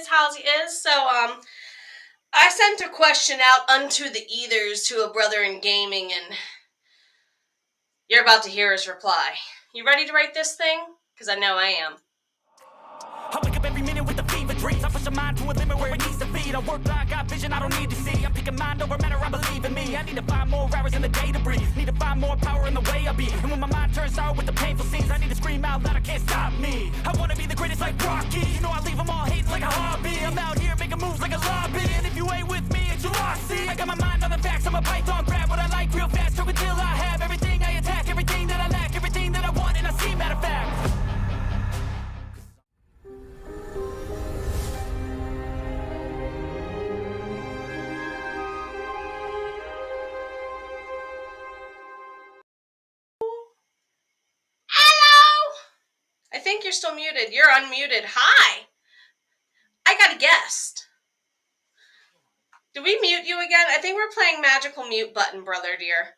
how's it is. So, I sent a question out unto the ethers to a brother in gaming, and you're about to hear his reply. You ready to write this thing? Because I know I am. I wake up every minute with the fever dreams. I push my mind to a limit where it needs to be. I work blind, got vision I don't need to see. I'm picking mind over matter, I believe in me. I need to find more hours in the day to breathe. Need to find more power in the way I be. And when my mind turns sour with the painful scenes, I need to scream out loud, I can't stop me. I wanna be the greatest like Rocky. You know I leave them all hating like a hobby. I'm out here making moves like a lobby. And if you ain't with me, it's your loss. See, I got my mind on the facts. I'm a python, grab what I like real fast. Stroke until I have everything I attack. Everything that I lack, everything that I want, and I see, matter of fact. I think you're still muted. You're unmuted. Hi! I got a guest. Did we mute you again? I think we're playing magical mute button, brother dear.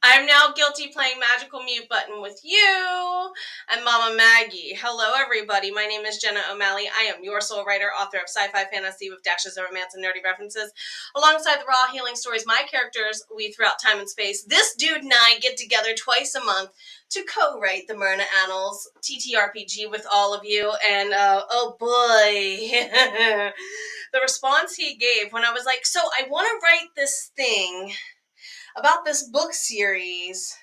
I'm now guilty playing magical mute button with you and Mama Maggie. Hello, everybody. My name is Jenna O'Malley. I am your soul writer, author of sci-fi fantasy with dashes of romance and nerdy references. Alongside the raw healing stories my characters weave throughout time and space, this dude and I get together twice a month to co-write the Myrna Annals TTRPG with all of you. And oh boy, the response he gave when I was like, so I want to write this thing about this book series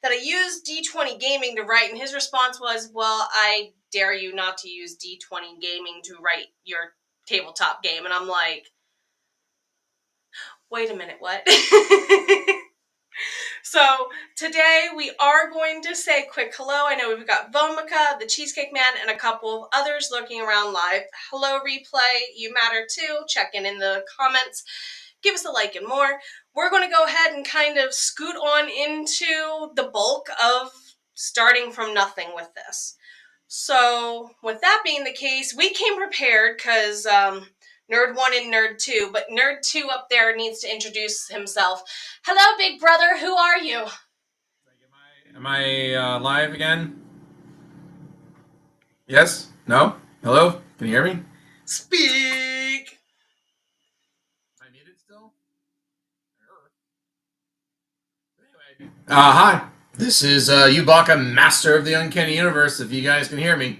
that I used D20 Gaming to write, and his response was, well, I dare you not to use D20 Gaming to write your tabletop game. And I'm like, wait a minute, what? So today we are going to say a quick hello. I know we've got Baka, the Cheesecake Man, and a couple of others lurking around live. Hello, replay. You matter too. Check in the comments. Give us a like and more. We're going to go ahead and kind of scoot on into the bulk of starting from nothing with this. So with that being the case, we came prepared because Nerd 1 and Nerd 2, but Nerd 2 up there needs to introduce himself. Hello, big brother. Who are you? Am I live again? Yes? No? Hello? Can you hear me? Speak! Am I muted still? Anyway. Hi. This is Baka, Master of the Uncanny Universe, if you guys can hear me.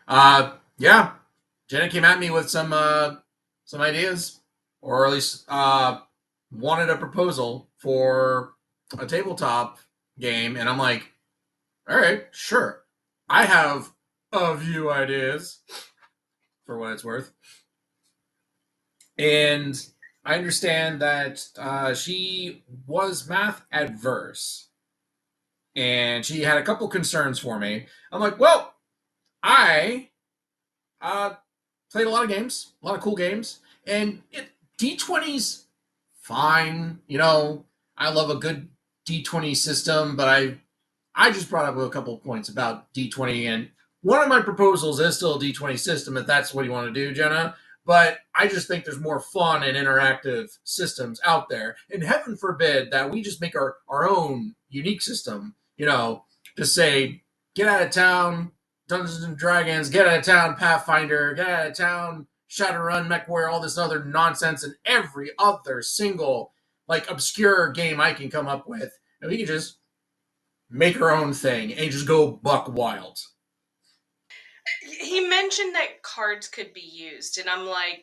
Yeah. Jenna came at me with some ideas, or at least wanted a proposal for a tabletop game, and I'm like, all right, sure. I have a few ideas, for what it's worth. And I understand that she was math adverse, and she had a couple concerns for me. I'm like, well, I played a lot of games, a lot of cool games, and D20's fine. You know, I love a good D20 system, but I just brought up a couple of points about D20, and one of my proposals is still a D20 system, if that's what you want to do, Jenna. But I just think there's more fun and interactive systems out there. And heaven forbid that we just make our own unique system, you know, to say, get out of town, Dungeons and Dragons, get out of town, Pathfinder, get out of town, Shadowrun, MechWarrior, all this other nonsense, and every other single, like, obscure game I can come up with. And we can just make our own thing and just go buck wild. He mentioned that cards could be used, and I'm like,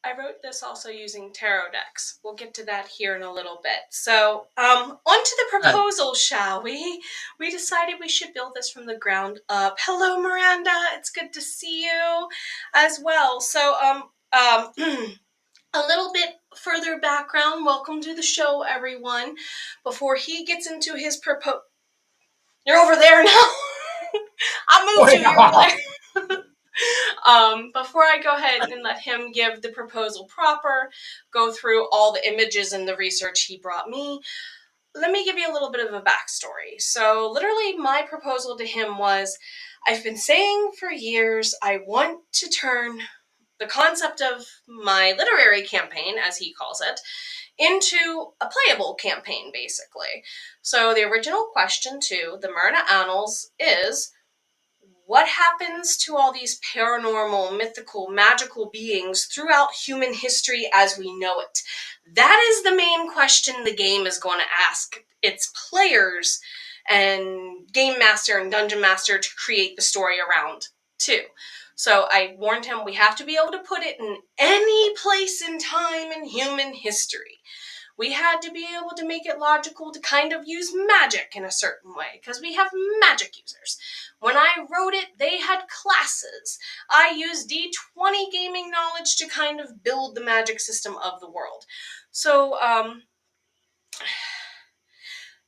I wrote this also using tarot decks. We'll get to that here in a little bit. So, on to the proposal, shall we? We decided we should build this from the ground up. Hello, Miranda. It's good to see you as well. So, a little bit further background. Welcome to the show, everyone. Before he gets into his You're over there now. I moved you. You're over there. Before I go ahead and let him give the proposal proper, go through all the images and the research he brought me, let me give you a little bit of a backstory. So literally my proposal to him was, I've been saying for years I want to turn the concept of my literary campaign, as he calls it, into a playable campaign, basically. So the original question to the Myrna Annals is, what happens to all these paranormal, mythical, magical beings throughout human history as we know it? That is the main question the game is going to ask its players and game master and dungeon master to create the story around too. So I warned him we have to be able to put it in any place in time in human history. We had to be able to make it logical to kind of use magic in a certain way, because we have magic users. When I wrote it, they had classes. I used D20 gaming knowledge to kind of build the magic system of the world. So,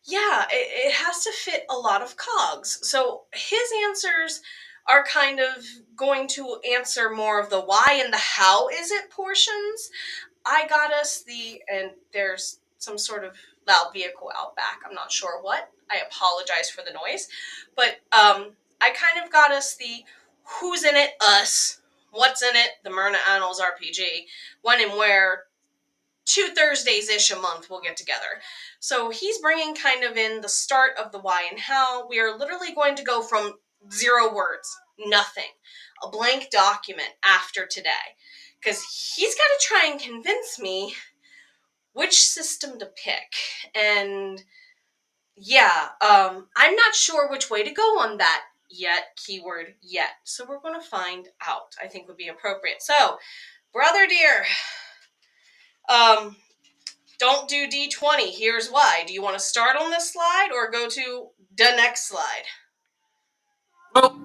yeah, it has to fit a lot of cogs. So his answers are kind of going to answer more of the why and the how is it portions. I got us and there's some sort of loud vehicle out back. I'm not sure what. I apologize for the noise. But I kind of got us the who's in it, us, what's in it, the Myrna Annals RPG, when and where, 2 Thursdays-ish a month we'll get together. So he's bringing kind of in the start of the why and how. We are literally going to go from 0 words, nothing, a blank document after today. Because he's got to try and convince me which system to pick. And yeah, I'm not sure which way to go on that yet, keyword yet. So we're going to find out, I think would be appropriate. So, brother dear, don't do D20. Here's why. Do you want to start on this slide or go to the next slide? Well,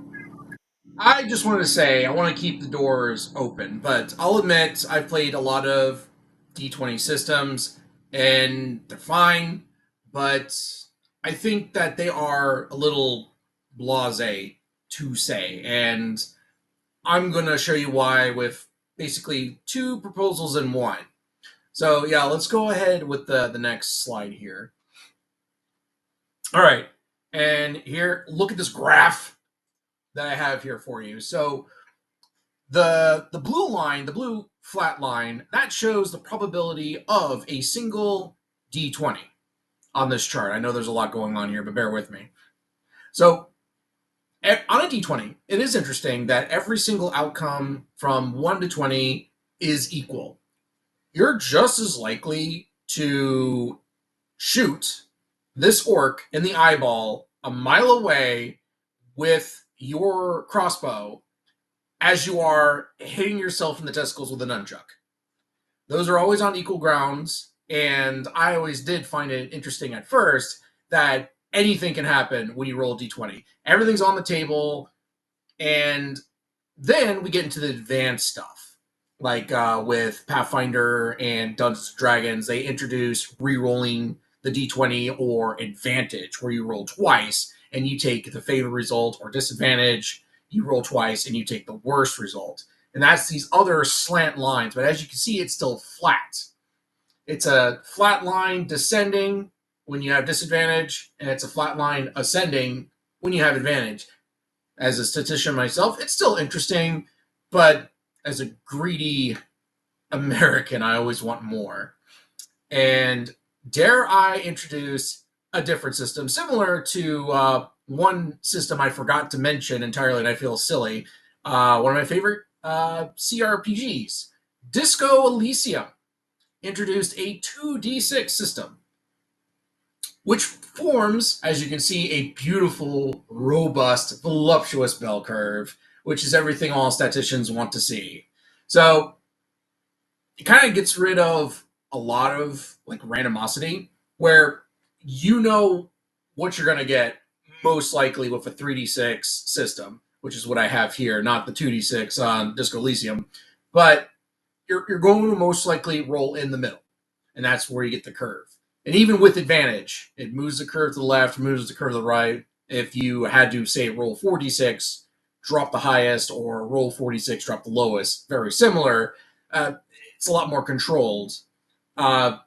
I just want to say I want to keep the doors open, but I'll admit I've played a lot of D20 systems and they're fine, but I think that they are a little blasé to say, and I'm going to show you why with basically 2 proposals in 1. So yeah, let's go ahead with the next slide here. All right, and here, look at this graph that I have here for you. So the blue line, the blue flat line, that shows the probability of a single D20 on this chart. I know there's a lot going on here, but bear with me. So on a D20, it is interesting that every single outcome from 1 to 20 is equal. You're just as likely to shoot this orc in the eyeball a mile away with your crossbow as you are hitting yourself in the testicles with a nunchuck. Those are always on equal grounds, and I always did find it interesting at first that anything can happen when you roll a d20. Everything's on the table, and then we get into the advanced stuff. Like with Pathfinder and Dungeons and Dragons, they introduce re-rolling the d20 or advantage, where you roll twice and you take the favorite result, or disadvantage, you roll twice and you take the worst result. And that's these other slant lines, but as you can see, it's still flat. It's a flat line descending when you have disadvantage, and it's a flat line ascending when you have advantage. As a statistician myself, it's still interesting, but as a greedy American, I always want more. And dare I introduce a different system, similar to one system I forgot to mention entirely, and I feel silly. One of my favorite CRPGs, Disco Elysium, introduced a 2d6 system, which forms, as you can see, a beautiful, robust, voluptuous bell curve, which is everything all statisticians want to see. So it kind of gets rid of a lot of like randomosity, where you know what you're going to get most likely with a 3d6 system, which is what I have here, not the 2d6 on Disco Elysium, but you're going to most likely roll in the middle, and that's where you get the curve. And even with advantage, it moves the curve to the left, moves the curve to the right. If you had to, say, roll 4d6, drop the highest, or roll 46, drop the lowest, very similar, it's a lot more controlled. And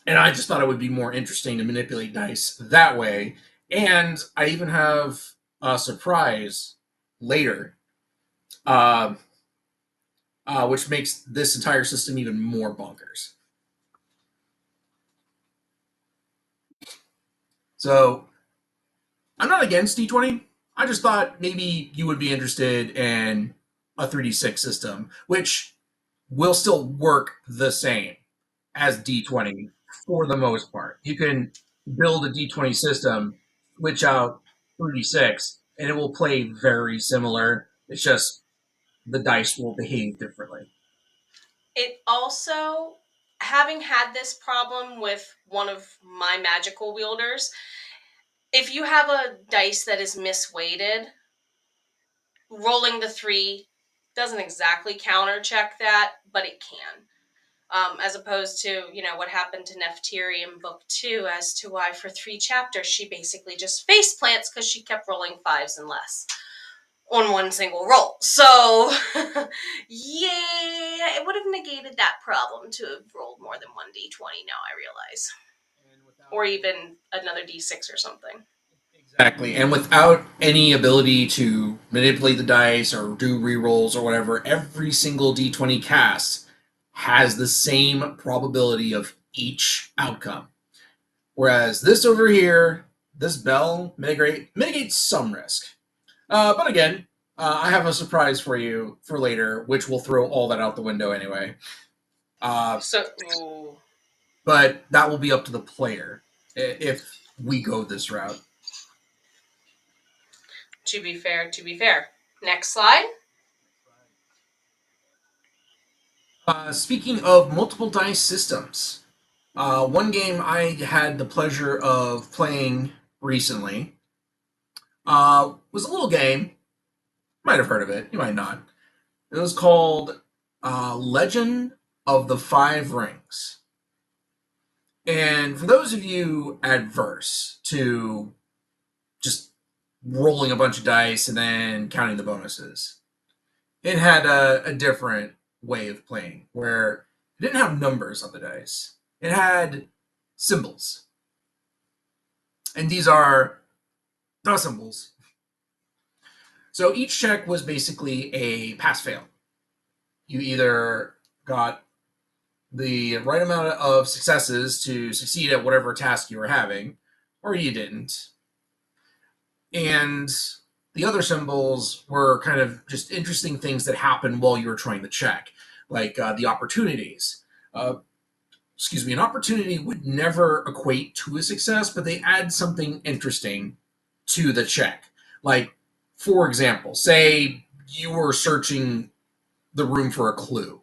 I just thought it would be more interesting to manipulate dice that way. And I even have a surprise later, which makes this entire system even more bonkers. So, I'm not against D20. I just thought maybe you would be interested in a 3D6 system, which will still work the same as D20 for the most part. You can build a D20 system, switch out 3D6, and it will play very similar. It's just the dice will behave differently. It also, having had this problem with one of my magical wielders, if you have a dice that is misweighted, rolling the 3 doesn't exactly counter check that, but it can. As opposed to, what happened to Neftiri in book 2, as to why for 3 chapters she basically just face plants because she kept rolling 5s and less on one single roll. So, yeah, it would have negated that problem to have rolled more than 1d20, now I realize. Or even another d6 or something. Exactly, and without any ability to manipulate the dice or do rerolls or whatever, every single D20 cast has the same probability of each outcome. Whereas this over here, this bell mitigates some risk. But again, I have a surprise for you for later, which will throw all that out the window anyway. But that will be up to the player if we go this route. To be fair. Next slide. Speaking of multiple dice systems, one game I had the pleasure of playing recently was a little game. You might have heard of it. You might not. It was called Legend of the Five Rings. And for those of you adverse to just rolling a bunch of dice and then counting the bonuses, it had a different way of playing where it didn't have numbers on the dice. It had symbols. And these are the symbols. So each check was basically a pass-fail. You either got the right amount of successes to succeed at whatever task you were having, or you didn't. And the other symbols were kind of just interesting things that happened while you were trying the check, like the opportunities. An opportunity would never equate to a success, but they add something interesting to the check. Like, for example, say you were searching the room for a clue,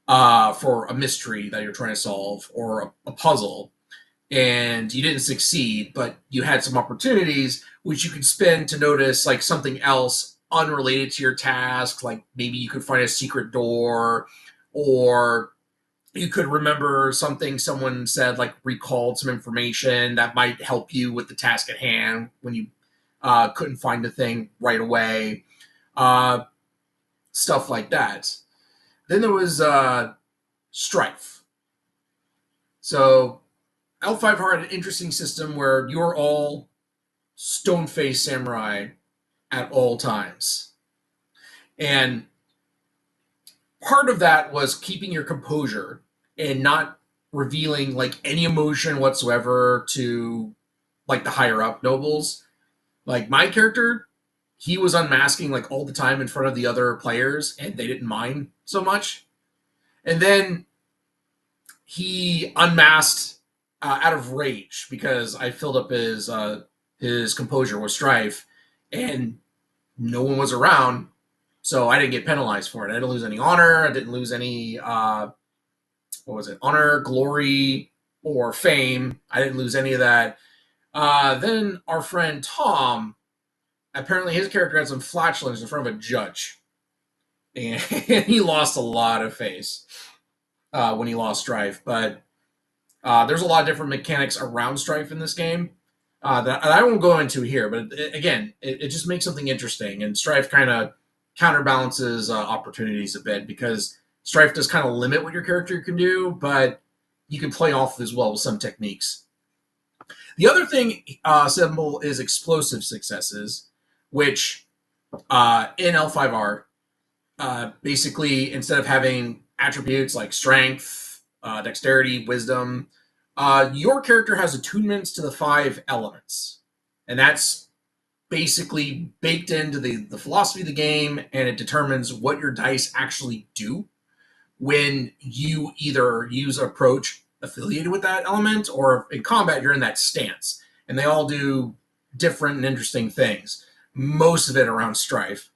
for a mystery that you're trying to solve, or a puzzle, and you didn't succeed, but you had some opportunities which you could spend to notice like something else unrelated to your task, like maybe you could find a secret door, or you could remember something someone said, like recalled some information that might help you with the task at hand when you couldn't find the thing right away. Stuff like that. Then there was Strife. So L5R had an interesting system where you're all stone-faced samurai at all times. And part of that was keeping your composure and not revealing like any emotion whatsoever to like the higher up nobles. Like my character, he was unmasking like all the time in front of the other players, and they didn't mind so much. And then he unmasked out of rage because I filled up his composure with Strife, and no one was around, so I didn't get penalized for it. I didn't lose any honor. I didn't lose any honor, glory, or fame. I didn't lose any of that. Then our friend Tom, apparently his character had some flatulence in front of a judge, and he lost a lot of face when he lost Strife. But there's a lot of different mechanics around Strife in this game that I won't go into here. But it just makes something interesting, and Strife kind of counterbalances opportunities a bit, because Strife does kind of limit what your character can do, but you can play off as well with some techniques. The other thing symbol is explosive successes, which in L5R, basically instead of having attributes like strength, dexterity, wisdom, your character has attunements to the 5 elements. And that's basically baked into the philosophy of the game, and it determines what your dice actually do when you either use an approach affiliated with that element, or in combat you're in that stance. And they all do different and interesting things. Most of it around strife.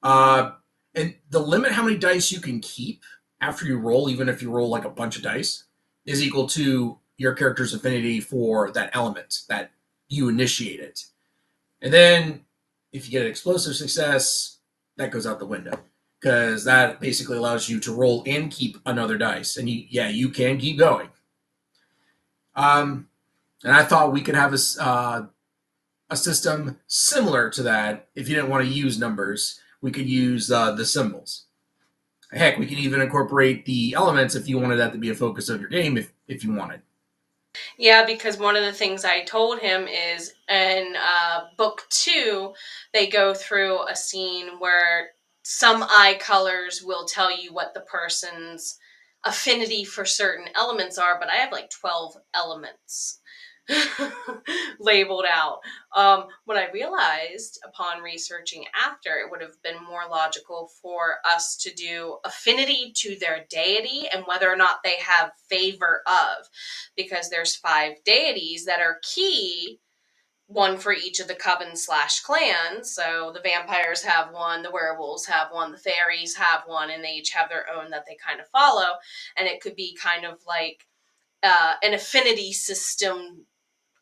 And the limit how many dice you can keep after you roll, even if you roll like a bunch of dice, is equal to your character's affinity for that element that you initiated. And then if you get an explosive success, that goes out the window, because that basically allows you to roll and keep another dice. And you can keep going. And I thought we could have a system similar to that. If you didn't want to use numbers, we could use the symbols. Heck, we could even incorporate the elements if you wanted that to be a focus of your game, if you wanted. Yeah, because one of the things I told him is in book 2, they go through a scene where some eye colors will tell you what the person's affinity for certain elements are, but I have like 12 elements labeled out. What I realized upon researching after, it would have been more logical for us to do affinity to their deity and whether or not they have favor of, because there's 5 deities that are key, one for each of the coven/clans. So the vampires have one, the werewolves have one, the fairies have one, and they each have their own that they kind of follow. And it could be kind of like an affinity system.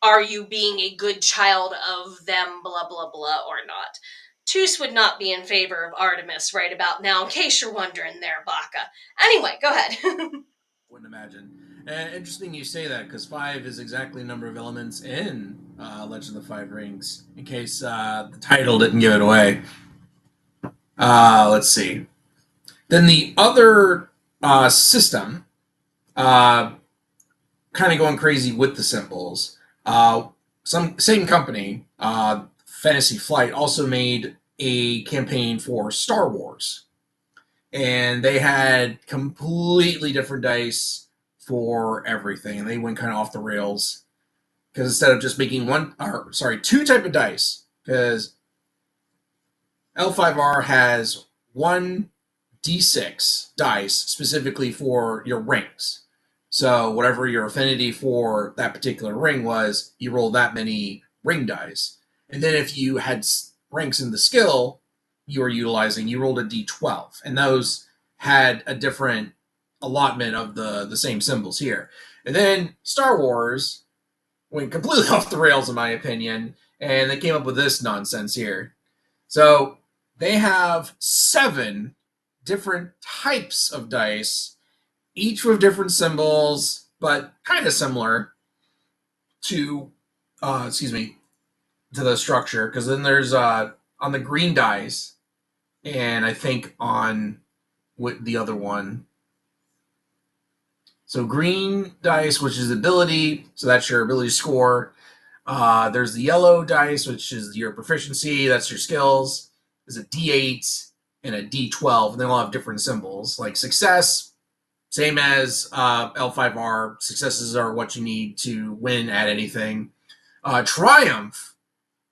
Are you being a good child of them, blah, blah, blah, or not? Tus would not be in favor of Artemis right about now, in case you're wondering there, Baka. Anyway, go ahead. Wouldn't imagine. And interesting you say that, because 5 is exactly the number of elements in Legend of the Five Rings, in case the title didn't give it away. Let's see. Then the other system, kind of going crazy with the symbols, same company, Fantasy Flight, also made a campaign for Star Wars. And they had completely different dice for everything, and they went kind of off the rails, because instead of just making two type of dice, because L5R has 1d6 dice specifically for your rings. So whatever your affinity for that particular ring was, you roll that many ring dice. And then if you had ranks in the skill you were utilizing, you rolled a d12. And those had a different allotment of the same symbols here. And then Star Wars went completely off the rails, in my opinion, and they came up with this nonsense here. So they have 7 different types of dice, each with different symbols, but kind of similar to the structure. Because then there's on the green dice, and I think on the other one. So green dice, which is ability, so that's your ability score. There's the yellow dice, which is your proficiency, that's your skills. There's a D8 and a D12, and they all have different symbols. Like success, same as L5R, successes are what you need to win at anything. Triumph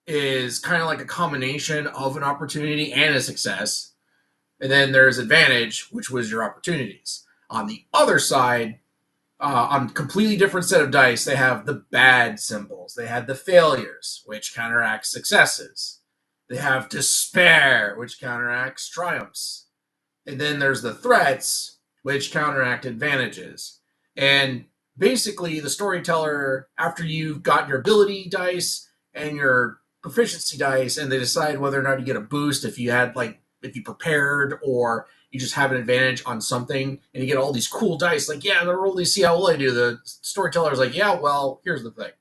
is kind of like a combination of an opportunity and a success. And then there's advantage, which was your opportunities. On the other side, on a completely different set of dice, they have the bad symbols. They have the failures, which counteract successes. They have despair, which counteracts triumphs. And then there's the threats, which counteract advantages. And basically, the storyteller, after you've got your ability dice and your proficiency dice, and they decide whether or not you get a boost if you prepared, or you just have an advantage on something, and you get all these cool dice, like, yeah, I'm going to roll these, see how well I do. The storyteller's like, yeah, well, here's the thing.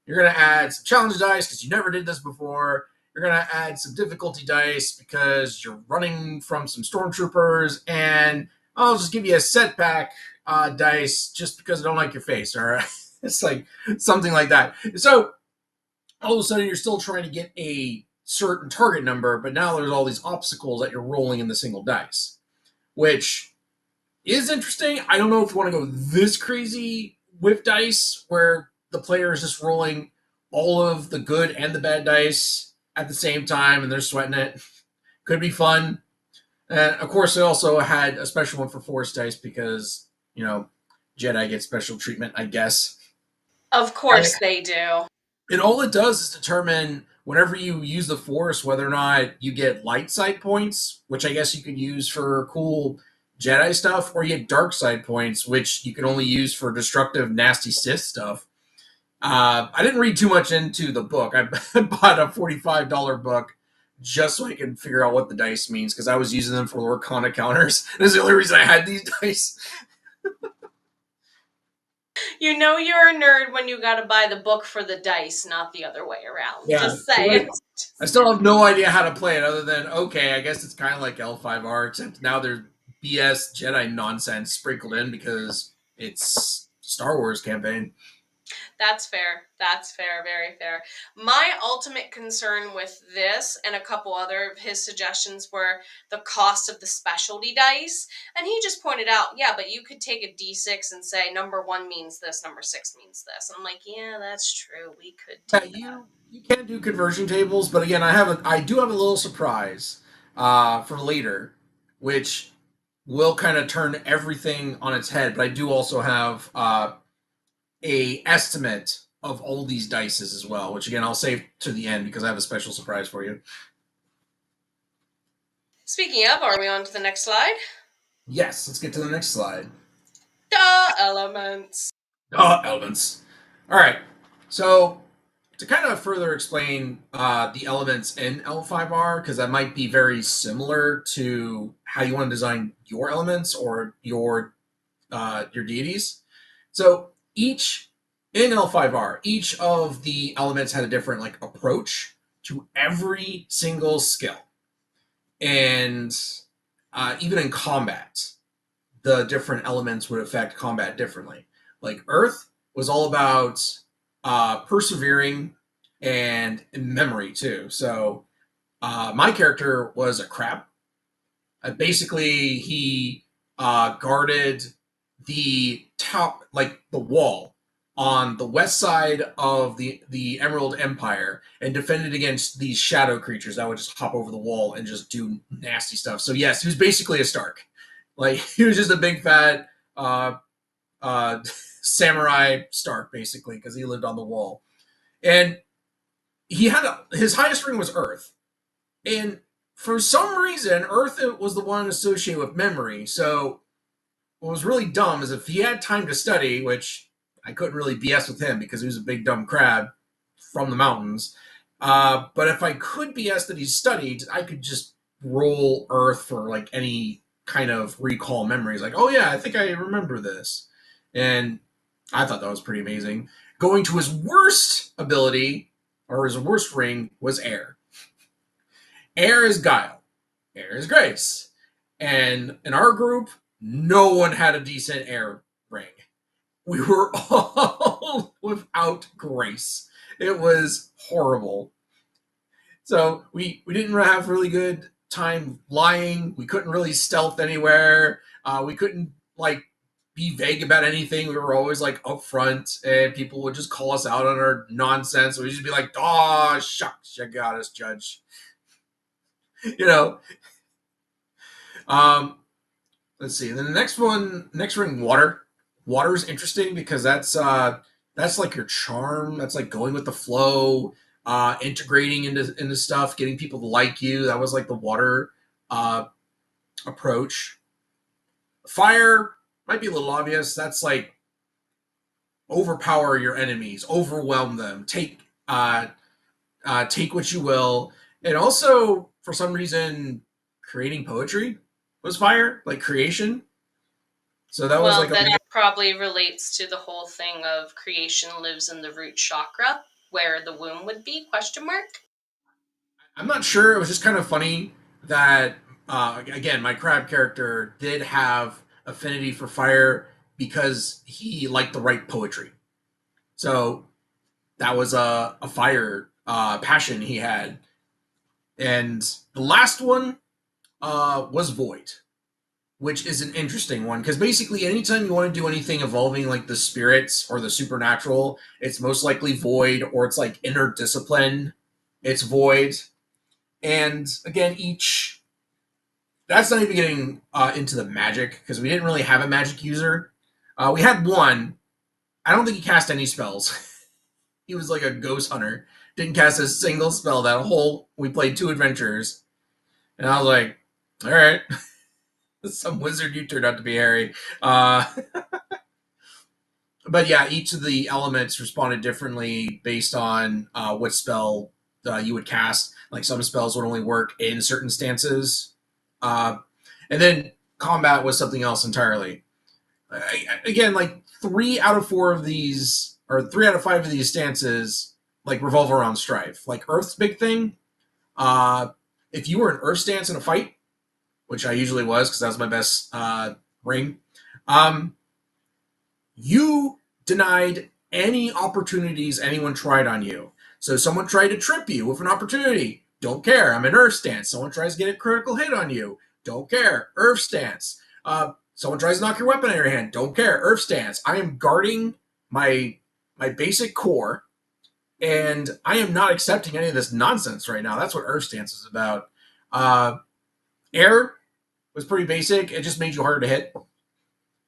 You're going to add some challenge dice because you never did this before. You're going to add some difficulty dice because you're running from some stormtroopers, and I'll just give you a setback dice just because I don't like your face, all right? It's like something like that. So all of a sudden, you're still trying to get a certain target number, but now there's all these obstacles that you're rolling in the single dice, which is interesting. I don't know if you want to go this crazy with dice, where the player is just rolling all of the good and the bad dice at the same time, and they're sweating it. Could be fun. And of course, they also had a special one for Force Dice because, Jedi get special treatment, I guess. Of course they do. And all it does is determine whenever you use the Force whether or not you get light side points, which I guess you could use for cool Jedi stuff, or you get dark side points, which you can only use for destructive, nasty Sith stuff. I didn't read too much into the book. I bought a $45 book just so I could figure out what the dice means, because I was using them for Lorcana counters. That's the only reason I had these dice. You know you're a nerd when you gotta buy the book for the dice, not the other way around. Yeah, Just saying. I still have no idea how to play it other than, okay, I guess it's kind of like L5R, except now there's BS Jedi nonsense sprinkled in because it's Star Wars campaign. That's fair. That's fair. Very fair. My ultimate concern with this and a couple other of his suggestions were the cost of the specialty dice. And he just pointed out, yeah, but you could take a D6 and say number 1 means this, number 6 means this. And I'm like, yeah, that's true. We could do that. You can do conversion tables, but again, I do have a little surprise for later, which will kind of turn everything on its head. But I do also have a estimate of all these dices as well, which again I'll save to the end because I have a special surprise for you. Speaking of, are we on to the next slide? Yes, let's get to the next slide. Elements. Elements. All right. So to kind of further explain the elements in L5R, because that might be very similar to how you want to design your elements or your deities. So each in L5R, each of the elements had a different approach to every single skill, and even in combat, the different elements would affect combat differently. Like Earth was all about persevering and memory too. So my character was a crab. Basically, he guarded the top, the wall on the west side of the Emerald Empire, and defended against these shadow creatures that would just hop over the wall and just do nasty stuff. So yes, he was basically a Stark. He was just a big fat samurai Stark, basically, because he lived on the wall. And he had his highest ring was Earth, and for some reason Earth was the one associated with memory. So what was really dumb is if he had time to study, which I couldn't really BS with him because he was a big dumb crab from the mountains, but if I could BS that he studied, I could just roll Earth for any kind of recall memories, oh yeah, I think I remember this. And I thought that was pretty amazing. Going to his worst ability, or his worst ring, was Air. Air is Guile. Air is Grace. And in our group, no one had a decent Air ring. We were all without Grace. It was horrible. So we didn't have really good time lying. We couldn't really stealth anywhere. We couldn't be vague about anything. We were always up front, and people would just call us out on our nonsense. We'd just be like, "Oh shucks, you got us, Judge." Let's see. Then the next ring, water. Water is interesting because that's your charm. That's going with the flow, integrating into stuff, getting people to like you. That was the water approach. Fire might be a little obvious. That's overpower your enemies, overwhelm them, take what you will, and also for some reason creating poetry was fire, creation. So that was that probably relates to the whole thing of creation lives in the root chakra, where the womb would be, ? I'm not sure. It was just kind of funny that again, my crab character did have affinity for fire because he liked to write poetry. So that was a fire passion he had. And the last one was void, which is an interesting one because basically anytime you want to do anything involving the spirits or the supernatural, it's most likely void, or it's interdiscipline it's void, and again, each. That's not even getting into the magic, because we didn't really have a magic user. We had one. I don't think he cast any spells. He was like a ghost hunter. Didn't cast a single spell that whole. We played 2 adventures, and I was like, all right, some wizard you turned out to be, Harry. But yeah, each of the elements responded differently based on what spell you would cast. Like some spells would only work in certain stances, and then combat was something else entirely. Again, like 3 out of 4 of these, or 3 out of 5 of these stances, like revolve around strife. Like Earth's big thing. If you were an Earth stance in a fight, which I usually was because that was my best ring, you denied any opportunities anyone tried on you. So someone tried to trip you with an opportunity. Don't care. I'm an Earth stance. Someone tries to get a critical hit on you. Don't care. Earth stance. Someone tries to knock your weapon out of your hand. Don't care. Earth stance. I am guarding my basic core, and I am not accepting any of this nonsense right now. That's what Earth stance is about. Air was pretty basic. It just made you harder to hit.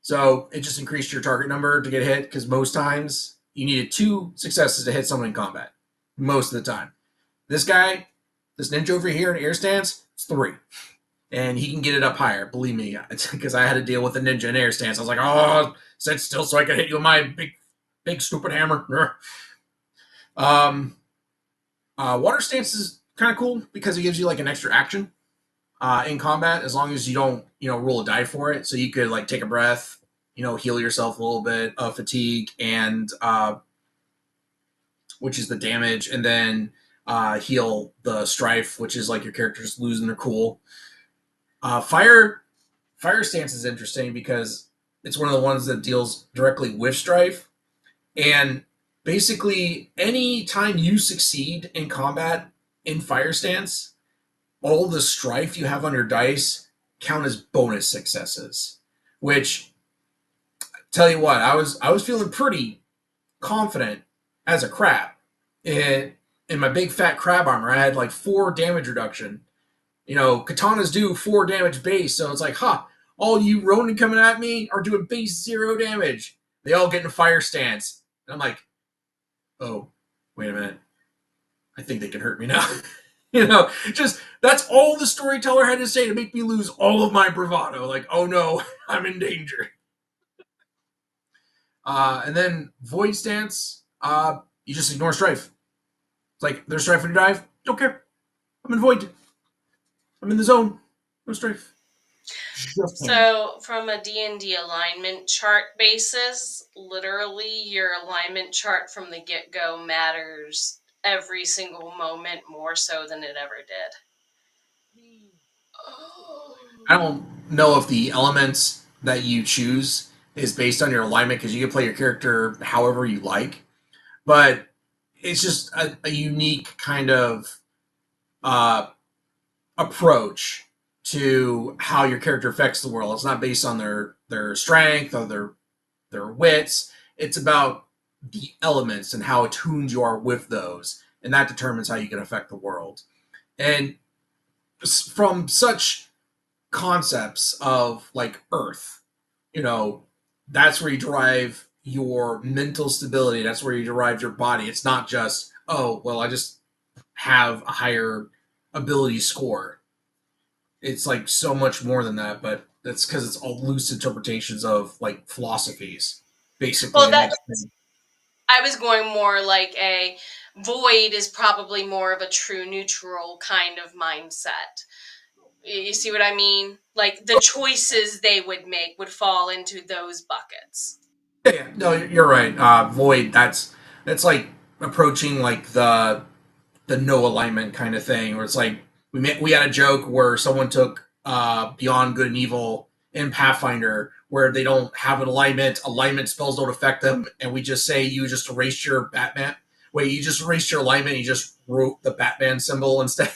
So it just increased your target number to get hit, because most times you needed 2 successes to hit someone in combat. Most of the time. This guy, this ninja over here in air stance, it's 3. And he can get it up higher, believe me. Because I had to deal with a ninja in air stance. I was like, oh, sit still so I can hit you with my big stupid hammer. Water stance is kind of cool because it gives you like an extra action in combat, as long as you don't, roll a die for it. So you could like take a breath, heal yourself a little bit of fatigue, and which is the damage, and then heal the strife, which is like your character's losing their cool. Fire stance is interesting because it's one of the ones that deals directly with strife, and basically any time you succeed in combat in fire stance, all the strife you have on your dice count as bonus successes. Which, tell you what, I was feeling pretty confident as a crab in my big fat crab armor. I had like 4 damage reduction. Katanas do 4 damage base, so it's like, all you Ronin coming at me are doing base 0 damage. They all get in a fire stance. And I'm like, oh, wait a minute. I think they can hurt me now. Just that's all the storyteller had to say to make me lose all of my bravado. Like, oh no, I'm in danger. And then void stance, you just ignore strife. It's like, there's strife when you dive. Don't care. I'm in void. I'm in the zone. No strife. So, from a D&D alignment chart basis, literally your alignment chart from the get-go matters every single moment more so than it ever did. I don't know if the elements that you choose is based on your alignment, because you can play your character however you like, but it's just a unique kind of approach to how your character affects the world. It's not based on their strength or their wits. It's about the elements and how attuned you are with those, and that determines how you can affect the world. And from such concepts of like Earth, that's where you derive your mental stability. That's where you derive your body. It's not just, oh, well, I just have a higher ability score. It's like so much more than that, but that's because it's all loose interpretations of like philosophies, basically. Well, I was going more like a void is probably more of a true neutral kind of mindset. You see what I mean? Like the choices they would make would fall into those buckets. Yeah. No, you're right. Void. That's like approaching like the no alignment kind of thing, where it's like we had a joke where someone took Beyond Good and Evil in Pathfinder, where they don't have an alignment spells don't affect them, and we just say you just erased your Batman. Wait, you just erased your alignment, you just wrote the Batman symbol instead.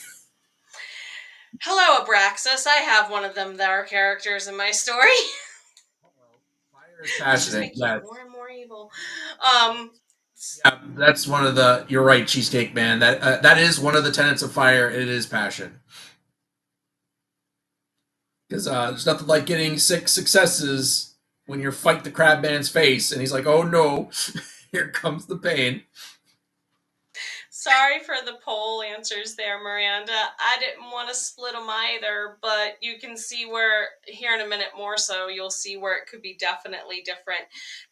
Hello, Abraxas. I have one of them that are characters in my story. Fire is passionate. Just making more and more evil. Yeah, that's one of the. You're right, Cheesecake Man. That is one of the tenets of fire. It is passion. Because there's nothing like getting 6 successes when you fight the crab man's face, and he's like, "Oh no, here comes the pain." Sorry for the poll answers there, Miranda. I didn't want to split them either, but you can see where, here in a minute more so, you'll see where it could be definitely different.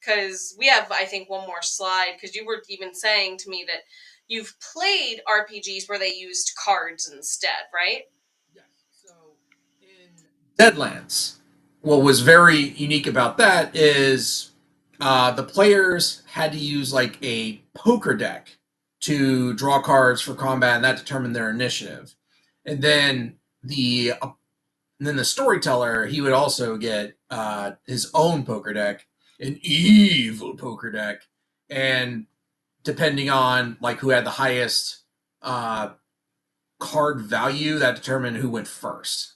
Because we have, I think, one more slide, because you were even saying to me that you've played RPGs where they used cards instead, right? Yes. So in Deadlands, what was very unique about that is the players had to use like a poker deck to draw cards for combat, and that determined their initiative. And then the storyteller, he would also get his own poker deck, an evil poker deck, and depending on like who had the highest uh, card value, that determined who went first.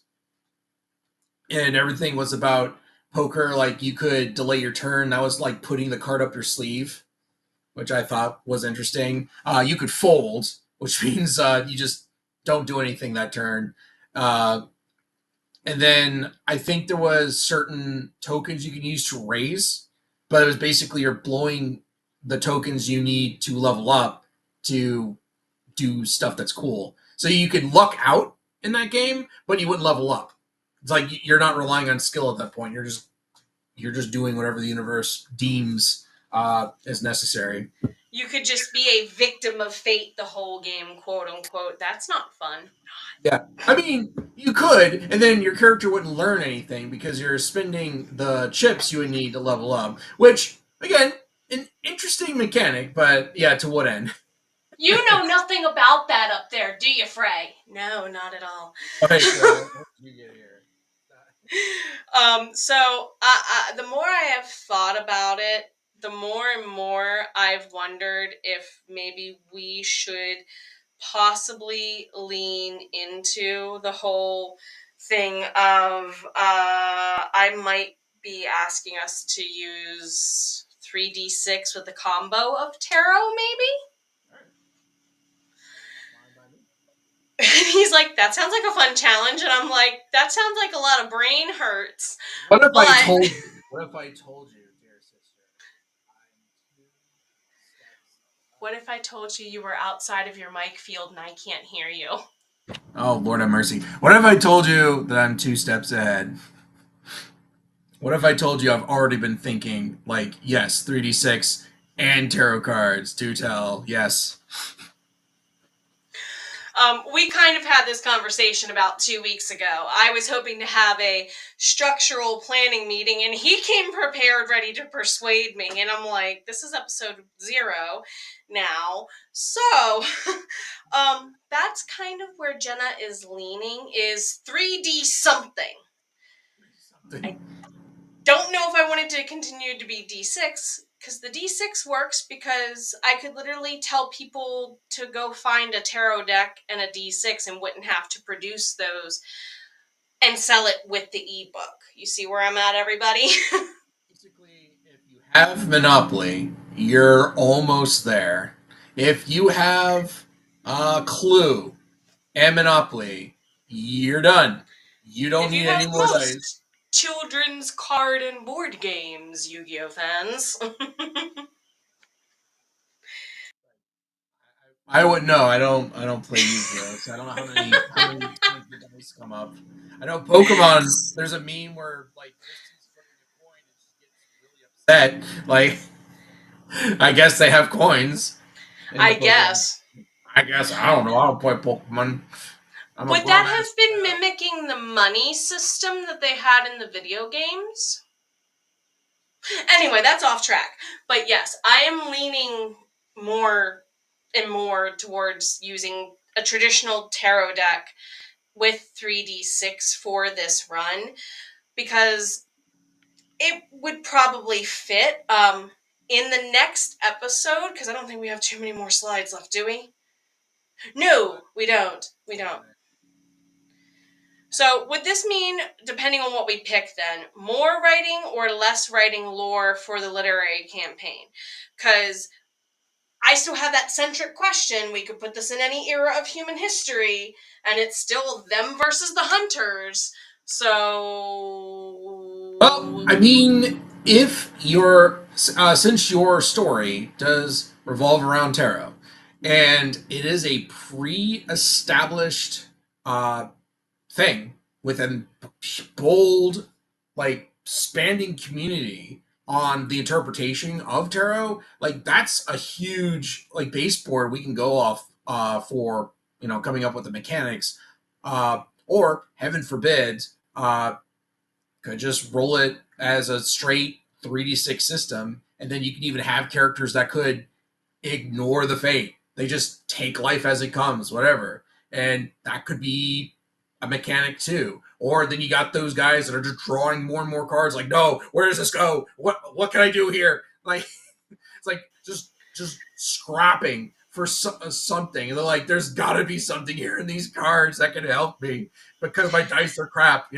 And everything was about poker. Like you could delay your turn. That was like putting the card up your sleeve, which I thought was interesting. You could fold, which means you just don't do anything that turn. And then I think there was certain tokens you can use to raise, but it was basically you're blowing the tokens you need to level up to do stuff that's cool. So you could luck out in that game, but you wouldn't level up. It's like you're not relying on skill at that point. You're just doing whatever the universe deems as necessary. You could just be a victim of fate the whole game, quote unquote. That's not fun. Yeah, I mean, you could, and then your character wouldn't learn anything because you're spending the chips you would need to level up. Which, again, an interesting mechanic, but yeah, to what end? You know nothing about that up there, do you, Frey? No, not at all. Okay, so what did you get here? The more I have thought about it, the more and more I've wondered if maybe we should possibly lean into the whole thing of I might be asking us to use 3d6 with a combo of tarot, maybe? He's like, that sounds like a fun challenge, and I'm like, that sounds like a lot of brain hurts. What if But I told you? What if I told you, dear sister? what if I told you were outside of your mic field and I can't hear you? Oh, Lord have mercy. What if I told you that I'm 2 steps ahead? What if I told you I've already been thinking, like, yes, 3d6 and tarot cards, do tell, yes. We kind of had this conversation about 2 weeks ago. I was hoping to have a structural planning meeting, and he came prepared, ready to persuade me. And I'm like, this is episode 0 now. So, that's kind of where Jenna is leaning, is 3D something. I don't know if I wanted to continue to be D6, because the D6 works because I could literally tell people to go find a tarot deck and a D6 and wouldn't have to produce those and sell it with the ebook. You see where I'm at, everybody? Basically, if you have Monopoly, you're almost there. If you have Clue and Monopoly, you're done. You don't If you need have any more dice. most children's card and board games, Yu-Gi-Oh fans. I wouldn't know. I don't play Yu-Gi-Oh, so I don't know how many times the dice come up. I know Pokemon. There's a meme where like Christy's flipping a coin and she gets really upset. Like, I guess they have coins. I guess. I guess I don't know. I don't play Pokemon. Would that have been mimicking the money system that they had in the video games? Anyway, that's off track. But yes, I am leaning more and more towards using a traditional tarot deck with 3d6 for this run, because it would probably fit in the next episode, because I don't think we have too many more slides left, do we? No, we don't. So would this mean, depending on what we pick then, more writing or less writing lore for the literary campaign? Because I still have that centric question. We could put this in any era of human history, and it's still them versus the hunters. So, Well, I mean, if your since your story does revolve around tarot, and it is a pre-established thing with a bold, like, spanning community on the interpretation of tarot, like, that's a huge, like, baseboard we can go off for, coming up with the mechanics, or heaven forbid, could just roll it as a straight 3d6 system, and then you can even have characters that could ignore the fate. They just take life as it comes, whatever. And that could be a mechanic too. Or then you got those guys that are just drawing more and more cards, like, no, where does this go? What can I do here? Like, it's like just scrapping for something. And they're like, there's got to be something here in these cards that can help me because my dice are crap,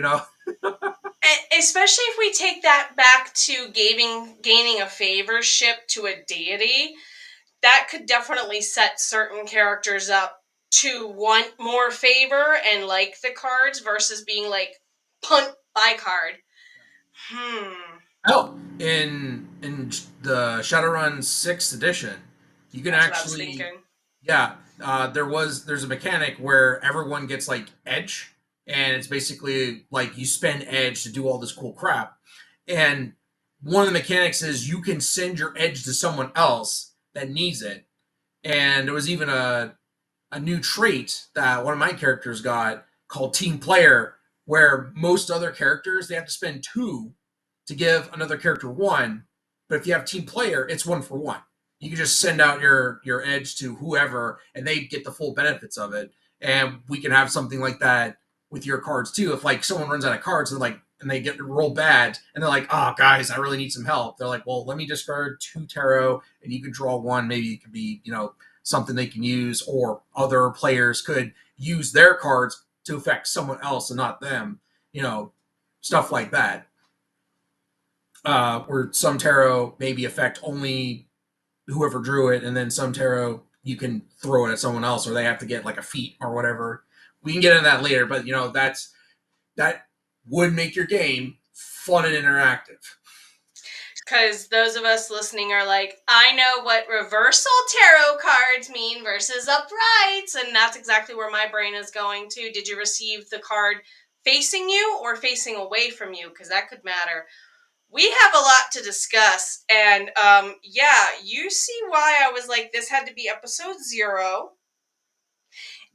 Especially if we take that back to gaining a favorship to a deity, that could definitely set certain characters up to want more favor and like the cards versus being like punt by card. Oh, in the Shadowrun 6th edition, you can That's actually, what I was thinking. yeah, there's a mechanic where everyone gets like edge, and it's basically like you spend edge to do all this cool crap. And one of the mechanics is you can send your edge to someone else that needs it. And there was even a new trait that one of my characters got called Team Player, where most other characters, they have to spend 2 to give another character 1. But if you have Team Player, it's 1 for 1. You can just send out your edge to whoever, and they get the full benefits of it. And we can have something like that with your cards too. If like someone runs out of cards and they get to roll bad, and they're like, oh guys, I really need some help. They're like, well, let me discard 2 tarot, and you can draw 1. Maybe it could be, something they can use, or other players could use their cards to affect someone else and not them. Stuff like that. Where some tarot maybe affect only whoever drew it, and then some tarot you can throw it at someone else, or they have to get like a feat or whatever. We can get into that later, but that would make your game fun and interactive. Because those of us listening are like, I know what reversal tarot cards mean versus uprights, and that's exactly where my brain is going to. Did you receive the card facing you or facing away from you? Because that could matter. We have a lot to discuss, and you see why I was like, this had to be episode 0.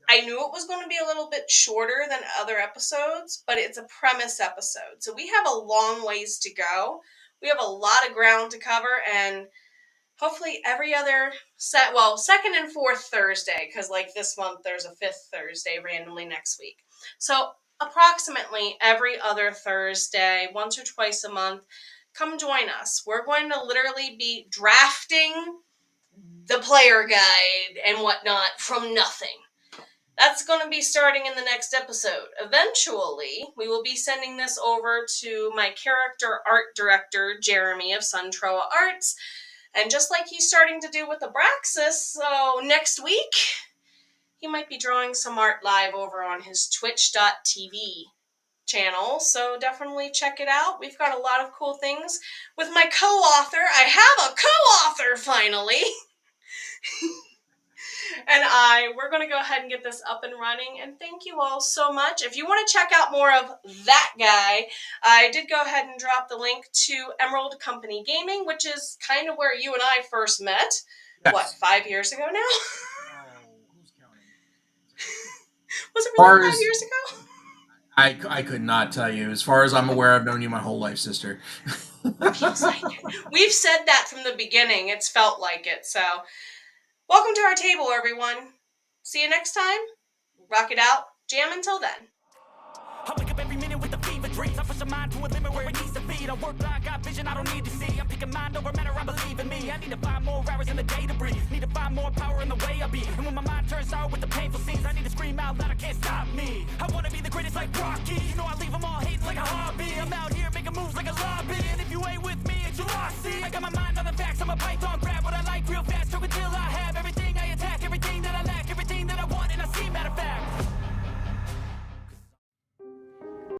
I knew it was going to be a little bit shorter than other episodes, but it's a premise episode. So we have a long ways to go. We have a lot of ground to cover, and hopefully every other second and fourth Thursday, because like this month there's a 5th Thursday randomly next week. So approximately every other Thursday, once or twice a month, come join us. We're going to literally be drafting the player guide and whatnot from nothing. That's going to be starting in the next episode. Eventually, we will be sending this over to my character art director, Jeremy of Suntroa Arts. And just like he's starting to do with Abraxas, so next week, he might be drawing some art live over on his twitch.tv channel. So definitely check it out. We've got a lot of cool things with my co-author. I have a co-author finally. And we're going to go ahead and get this up and running. And thank you all so much. If you want to check out more of that guy, I did go ahead and drop the link to Emerald Company Gaming, which is kind of where you and I first met. Yes. 5 years ago now? Who's counting? Was it really 5 years ago? I could not tell you. As far as I'm aware, I've known you my whole life, sister. Feels like it. We've said that from the beginning. It's felt like it. So welcome to our table, everyone. See you next time. Rock it out. Jam until then. I wake up every minute with the fever dreams. I push my mind to a limit where it needs to be. I work like I got vision I don't need to see. I'm picking mind over matter, I believe in me. I need to find more hours in the day to breathe. Need to find more power in the way I be. And when my mind turns sour with the painful scenes, I need to scream out loud, I can't stop me. I wanna be the greatest like Rocky. You know I leave them all hating like a hobby. I'm out here making moves like a lobby. And if you ain't with me, it's your lossy. I got my mind on the facts, I'm a python, grab what I like real fast, choke until I